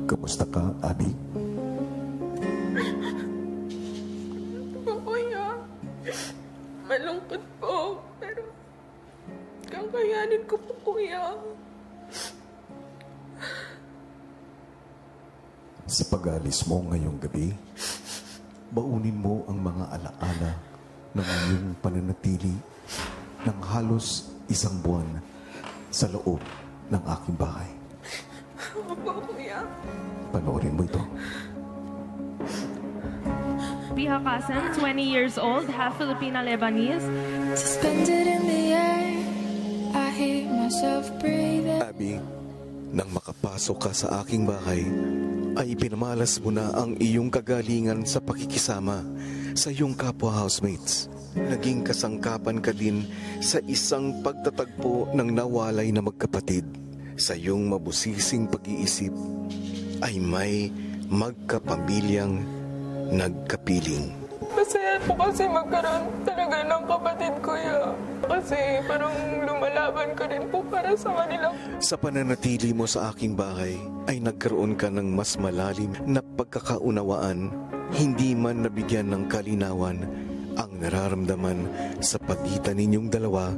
Kamusta ka, Abby? Kuya, malungkot po, pero kakayanin ko po, kuya. Sa pag-aalis mo ngayong gabi, baunin mo ang mga alaala ng iyong pananatili ng halos 1 buwan sa loob ng aking bahay. Opo, kuya. Panoorin mo ito. Biha Kasan, 20 years old, half Filipina Lebanese. Suspended in the air, I hear myself breathing. Abby, nang makapasok ka sa aking bahay, ay pinamalas mo na ang iyong kagalingan sa pakikisama sa iyong kapwa housemates. Naging kasangkapan ka din sa isang pagtatagpo ng nawalay na magkapatid. Sa iyong mabusising pag-iisip ay may magkapamilyang nagkapiling. Masaya po kasi magkaroon talaga ng kapatid, kuya. Kasi parang lumalaban ka rin po para sa kanila. Sa pananatili mo sa aking bahay ay nagkaroon ka ng mas malalim na pagkakaunawaan, hindi man nabigyan ng kalinawan ang nararamdaman sa pagitan ninyong dalawa,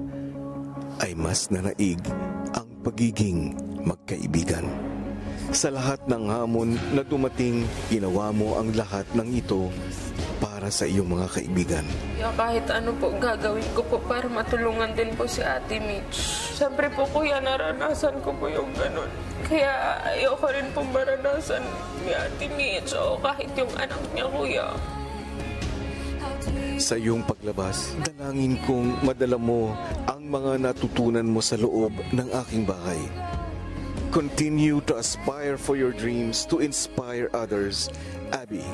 ay mas nanaig ang pagiging magkaibigan. Sa lahat ng hamon na dumating, ginawa mo ang lahat ng ito para sa iyong mga kaibigan. Kaya kahit ano po gagawin ko po para matulungan din po si Ate Mitch. Siyempre po, kuya, naranasan ko po yung ganun. Kaya ayoko rin po maranasan ni Ate Mitch o kahit yung anak niya, kuya. Sa iyong paglabas, dalangin kong madala mo ang mga natutunan mo sa loob ng aking bahay. Continue to aspire for your dreams to inspire others. Abby.